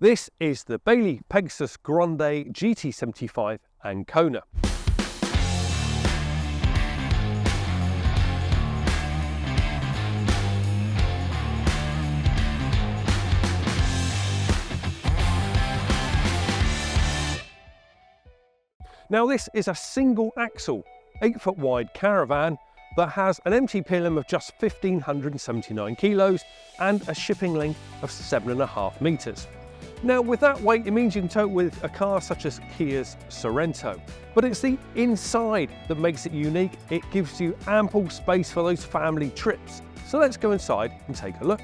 This is the Bailey Pegasus Grande GT75 Ancona. Now this is a single axle, 8-foot wide caravan that has an MTPLM of just 1,579 kilos and a shipping length of 7.5 meters. Now with that weight, it means you can tow it with a car such as Kia's Sorento. But it's the inside that makes it unique. It gives you ample space for those family trips. So let's go inside and take a look.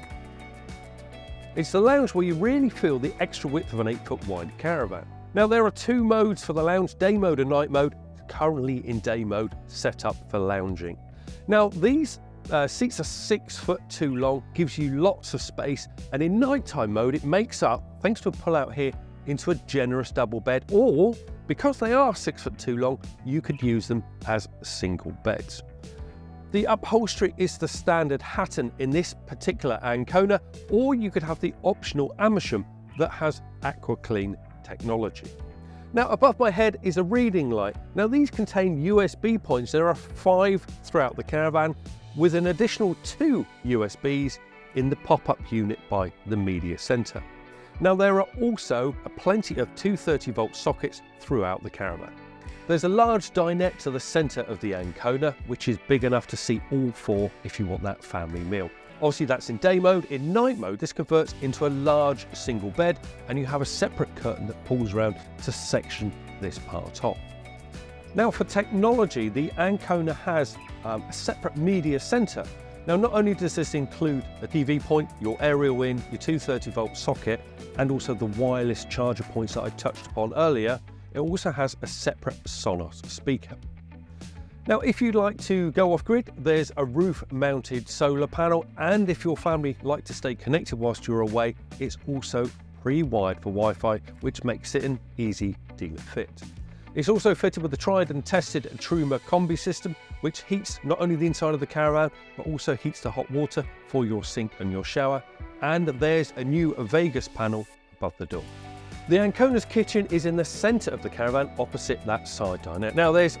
It's the lounge where you really feel the extra width of an 8-foot wide caravan. Now there are two modes for the lounge, day mode and night mode. Currently in day mode, set up for lounging. Now these seats are 6 foot 2 long, gives you lots of space, and in nighttime mode it makes up, thanks to a pull out here, into a generous double bed, or because they are 6 foot 2 long, you could use them as single beds. The upholstery is the standard Hatton in this particular Ancona, or you could have the optional Amersham that has Aqua Clean technology. Now above my head is a reading light. Now these contain USB points. There are 5 throughout the caravan, with an additional 2 USBs in the pop-up unit by the media center. Now there are also plenty of 230-volt sockets throughout the caravan. There's a large dinette to the center of the Ancona, which is big enough to seat all 4 if you want that family meal. Obviously that's in day mode. In night mode, this converts into a large single bed, and you have a separate curtain that pulls around to section this part off. Now for technology, the Ancona has a separate media center. Now not only does this include a TV point, your aerial in, your 230-volt socket, and also the wireless charger points that I touched upon earlier, it also has a separate Sonos speaker. Now, if you'd like to go off-grid, there's a roof-mounted solar panel, and if your family like to stay connected whilst you're away, it's also pre-wired for Wi-Fi, which makes it an easy dealer fit. It's also fitted with the tried and tested Truma combi system, which heats not only the inside of the caravan, but also heats the hot water for your sink and your shower. And there's a new Vegas panel above the door. The Ancona's kitchen is in the center of the caravan, opposite that side dinette. Now there's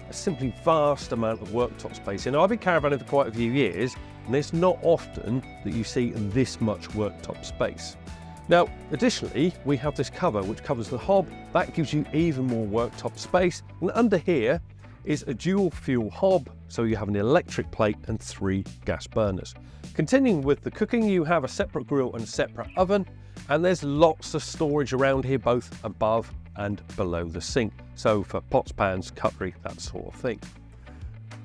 a simply vast amount of worktop space. I've been caravanning for quite a few years, and it's not often that you see this much worktop space. Now, additionally, we have this cover which covers the hob. That gives you even more worktop space. And under here is a dual fuel hob, so you have an electric plate and 3 gas burners. Continuing with the cooking, you have a separate grill and separate oven, and there's lots of storage around here, both above and below the sink. So for pots, pans, cutlery, that sort of thing.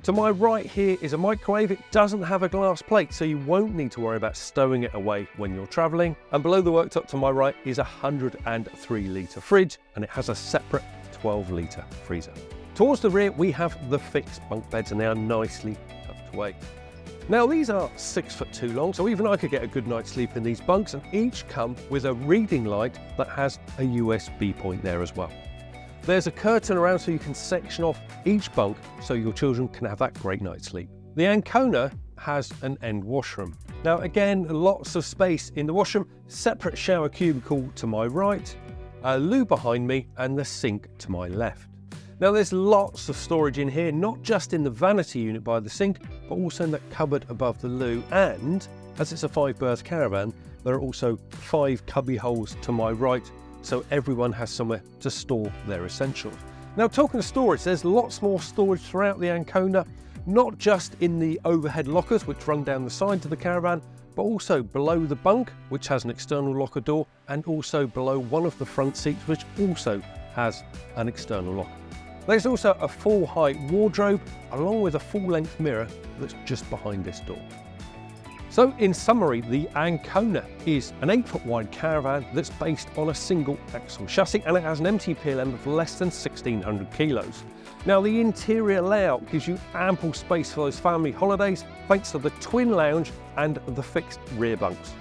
To my right here is a microwave. It doesn't have a glass plate, so you won't need to worry about stowing it away when you're traveling. And below the worktop to my right is a 103-litre fridge, and it has a separate 12-litre freezer. Towards the rear, we have the fixed bunk beds, and they are nicely tucked away. Now these are 6 foot 2 long, so even I could get a good night's sleep in these bunks, and each come with a reading light that has a USB point there as well. There's a curtain around so you can section off each bunk so your children can have that great night's sleep. The Ancona has an end washroom. Now again, lots of space in the washroom, separate shower cubicle to my right, a loo behind me, and the sink to my left. Now there's lots of storage in here, not just in the vanity unit by the sink, but also in the cupboard above the loo. And as it's a 5-berth caravan, there are also 5 cubby holes to my right, so everyone has somewhere to store their essentials. Now talking of storage, there's lots more storage throughout the Ancona, not just in the overhead lockers which run down the sides of the caravan, but also below the bunk, which has an external locker door, and also below one of the front seats, which also has an external locker. There's also a full height wardrobe, along with a full length mirror that's just behind this door. So in summary, the Ancona is an 8-foot wide caravan that's based on a single axle chassis, and it has an MTPLM of less than 1,600 kilos. Now the interior layout gives you ample space for those family holidays, thanks to the twin lounge and the fixed rear bunks.